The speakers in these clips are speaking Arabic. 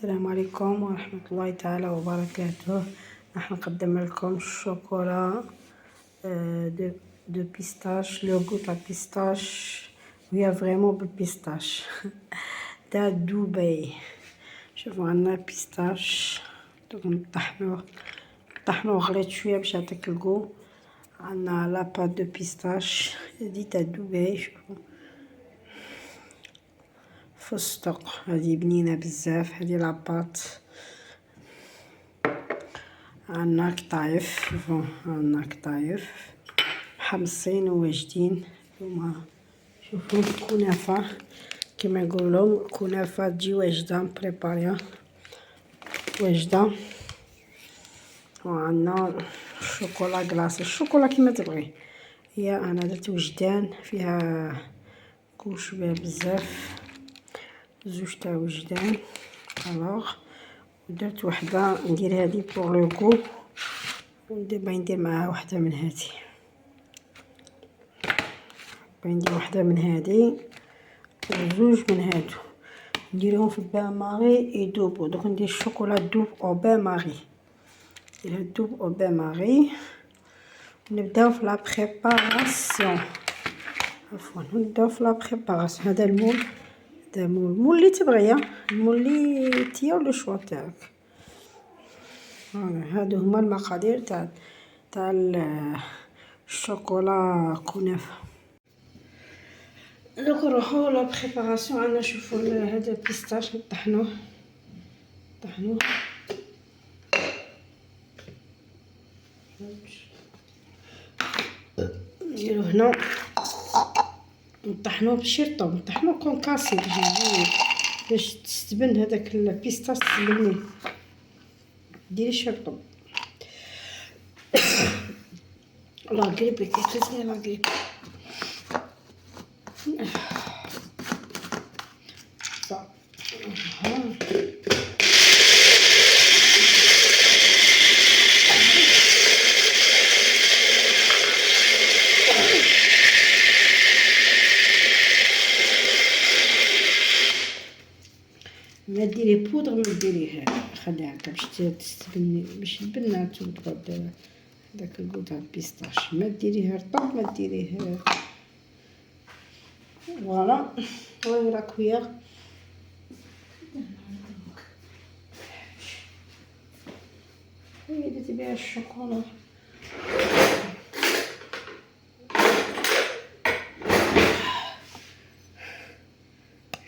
السلام عليكم ورحمة الله تعالى وبركاته. راح نقدم لكم الشوكولا دو بيستاش، لوغو تاع بيستاش وهي فريمون بالبيستاش تاع دبي. شوفوا عندنا بيستاش دوك نطحنوه غليظ شويه باش يعطيك الكو. عندنا لاباط دو بيستاش هادي تاع دبي، شوفوا فستق، هذه بنينه بزاف هذه لاباط. عندنا قطايف، شوفوا عندنا قطايف محمصين وواجدين. هما شوفوا كنافه كما يقولوا، كنافه تجي واجده مبريباريه واجده. وعندنا الشوكولا كلاص، الشوكولا كما تبغي. هي انا درت وجدان فيها كوش بها بزاف، زوج تاع وجدان. الوغ درت وحده ندير هذه بوغ لو كو، ودابا ندير معاها وحده من هذه. ندير وحده من هذه وزوج من هادو نديرهم في البان ماغي يذوبوا. دوك ندير الشوكولا دوب او بان ماغي، نديرها دوب او بان ماغي. نبداو في لا بريباراسيون، عفوا نبداو في لا بريباراسيون. هذا المول، هذا المول اللي تبغي، المول اللي تيا ولا شوا تاعك. هادو هما المقادير تاع الشوكولا كنافه. دوك نروحو لا بريباراسيون. عندنا شوفوا هذا البيستاش نطحنوه نديرو هنا، نطحنوه باش يرطب، نطحنوه كونكاسي باش تستبن هذاك البيستاش، تستبنيه ديريش يرطب. لا قريبي كيتزني لا قريبي. ما ديري بودر، ما ديريها، خليها هكا باش تستبني، باش البنات وتقعد داك الكو تاع البيستاش. ما ديريه رطب، ما ديريه فوالا. وين راك وياه؟ هي درتي بها الشوكولا.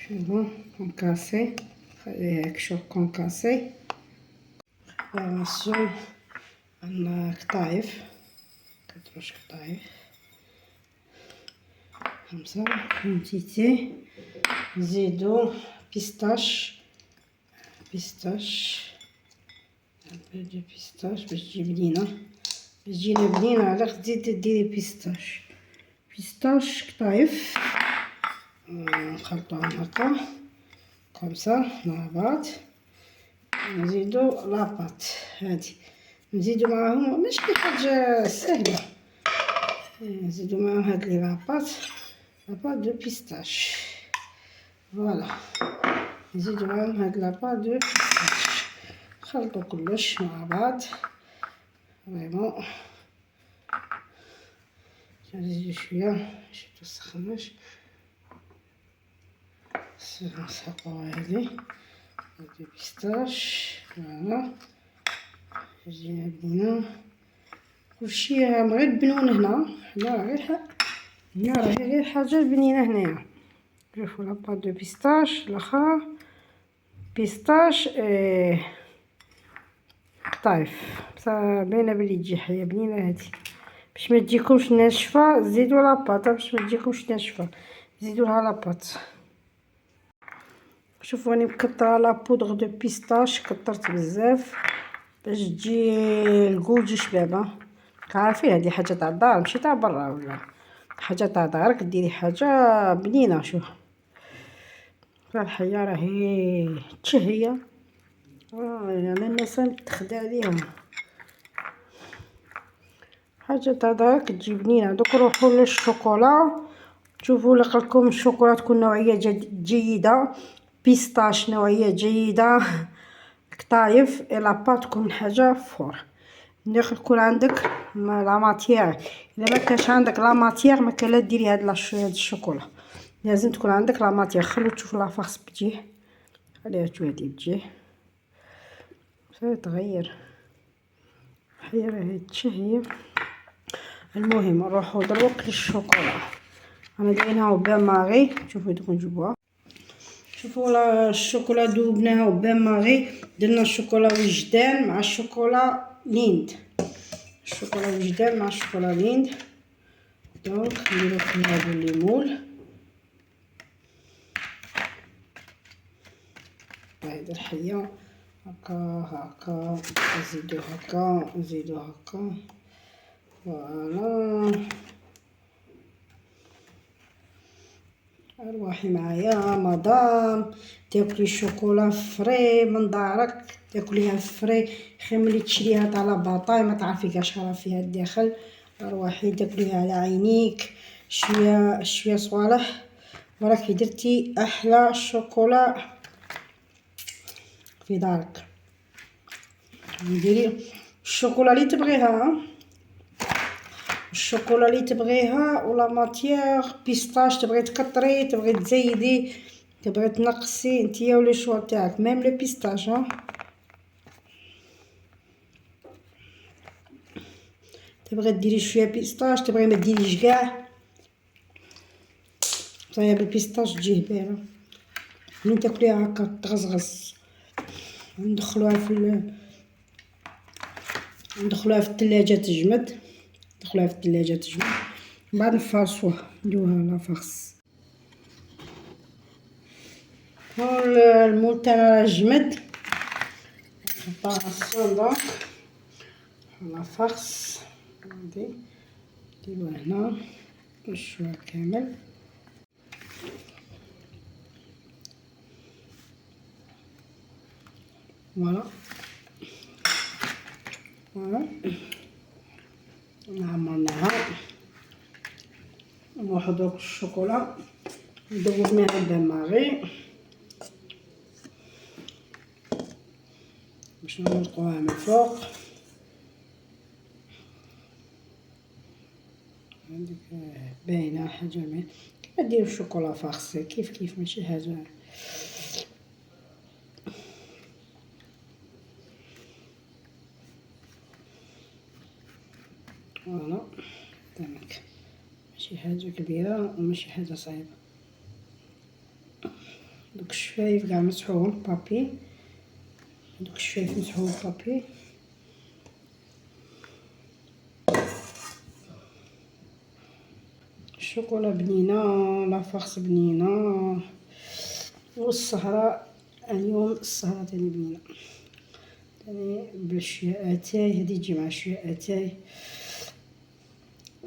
شوفوا كونكاسي، خليها هاك شوف كونكاسي. بريباراسيون عندنا قطايف، 4 قطايف، 5 كونتيتي. نزيدو بيستاش دو بيستاش باش تجي بنينه، باش تجينا بنينه. على تزيد ديري بيستاش قطايف، نخلطوهم هكا كومسا مع بعض. نزيدو لاباط هادي، نزيدو معاهم ماشي حاجه سهله، نزيدو معاهم هاد لي لاباط دو بيستاش. فوالا نزيدو معاهم هاد لاباط دو بيستاش، نخلطو كلش مع بعض فريمون. نزيدو شويه باش متسخناش، نسحقو هادي بيستاش. فوالا جينا بنينه كلشي غير بنون. هنا راهي غير حاجه بنينه هنايا. شوفوا لاباط دو بيستاش الاخرى بيستاش طايف، باينه بلي تجي حيه بنينه هادي. باش ما تجيكمش ناشفه زيدوا لاباط، باش ما تجيكمش ناشفه زيدوا لها لاباط. شوفوا راني مكثره لا بودغ دو بيستاش، كثرت بزاف باش تجي الكو تجي شبابه. عارفين هذه حاجه تاع الدار ماشي تاع برا، ولا حاجه تاع دارك ديري حاجه بنينه. شوف الحيه راهي تشهيه، انا الناس متخده عليهم حاجه تاع دارك تجي بنينه. دوك نروحو للشوكولا. شوفوا لقلكم الشوكولا تكون نوعيه جيده، بيستاش نوعيه جيده، طايف لا با تكون حاجه فور. ندخل يكون عندك لا ماتيير. الا ما كانش عندك لا ماتيير ما كان لا ديري هاد الشوكولا، لازم تكون عندك لا ماتيير. خلو تشوف لا فاس بتجيه، خليها شويه تجيه تغير هي راهي تشهي. المهم نروحو دروك للشوكولا. انا دايرينها بان ماغي، شوفوا دوك نجيبوها. شوفوا الشوكولا ذوبناها بان ماغي، درنا الشوكولا وجدان مع الشوكولا ليند، الشوكولا وجدان مع الشوكولا ليند. دونك نديرو فيها هادو الليمون، هاد الحيه هكا هكا، نزيدو هكا نزيدو هكا، فوالا. ارواحي معايا مدام، تاكلي الشوكولا فري من دارك، تاكليها فري خير ملي تشريها تاع لاباطاي ما تعرفي كاش راه فيها الداخل. ارواحي تاكليها على عينيك شويه شويه صوالح، وراكي درتي احلى شوكولا في دارك. ديري الشوكولا اللي تبغيها، الشوكولا اللي تبغيها، ولا ماتيير بيستاش تبغي تكتري تبغي تزيدي تبغي تنقصي نتيا ولا شوا تاعك، ميم لو بيستاش. تبغي ديري شويه بيستاش تبغي ما ديريش كاع، صايب البيستاش تجي باينه ملي تاكليها هكا تغزغز. ندخلوها ندخلوها في الثلاجه تجمد، ندخلوها في الثلاجه تجمد، من بعد نفرصوها نديروها لا فرص. المول تاعنا جمد، نحطها الصندوق لا فرص. هادي نديروها هنا نشوها كامل. فوالا فوالا عمرناها. نروحو دوك الشوكولا ذوبناها بان ماغي باش نغلقوها من فوق. عندك باينه حاجه باينه، كيما ديروا الشوكولا فاخس كيف كيف ماشي حاجه. فوالا تماك، ماشي حاجه كبيره وماشي حاجه صعيبه. دوك الشفايف كاع مسحوهم بابي، دوك الشفايف مسحوهم بابي. الشوكولا بنينه لا فاخس بنينه، والسهره اليوم السهره تاني بنينه تاني بشويه اتاي. هادي تجي مع شويه اتاي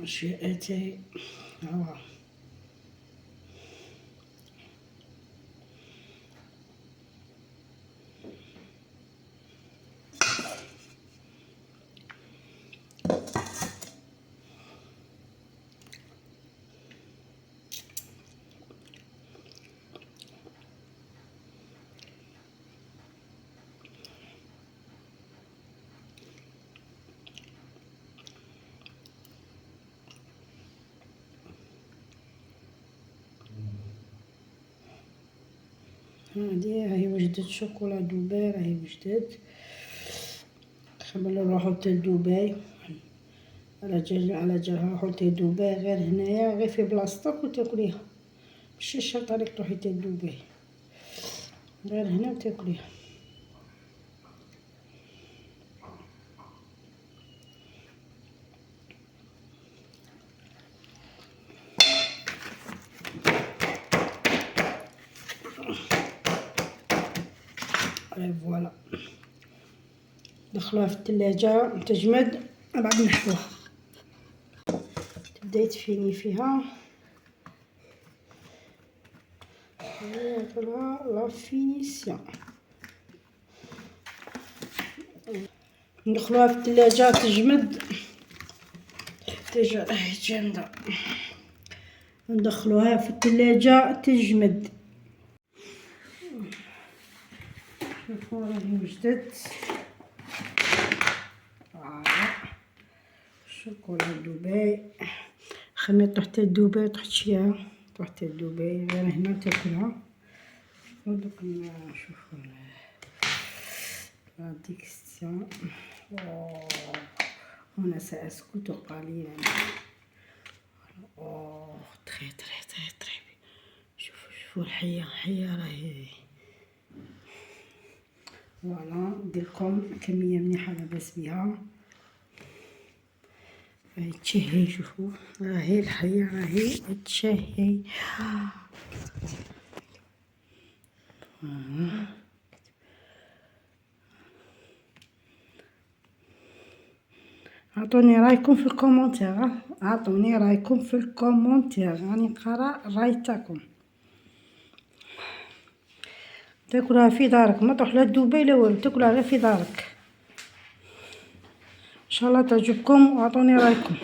شويه اتاي هاهو. هادي راهي وجدت شوكولا دبي راهي وجدت. خبر نروحو حتى لدبي على جال نروحو حتى لدبي، غير هنايا غير في بلاصتك وتاكليها، ماشي شرط عليك تروحي حتى لدبي، غير هنا وتاكليها. فوالا ندخلوها في الثلاجه تجمد، من بعد نحوها تبداي تفيني فيها. ناكلها لا فينيسيون. ندخلوها في الثلاجه تجمد، الثلاجه راهي جامده، ندخلوها في الثلاجه تجمد. شوفوا راهي وجدت. فوالا الشوكولا دبي، خميت حتى دبي، طحت شيها، طحت حتى دبي غير هنا تاكلها. ودوك نشوفو لا ديكستيون. هنا سأسكت قليلا. تري تري تري تري. شوفوا الحية راهي. فوالا نديرلكم كمية مليحة لاباس بيها. راهي تشهي، شوفوا راهي الحية راهي تشهي. عطوني رايكم في الكومنتير، عطوني رايكم في الكومنتير، راني نقرا الراي تاعكم. تاكلها في دارك، ما تروح لا دبي لا والو، تاكلها غير في دارك. ان شاء الله تعجبكم واعطوني رايكم.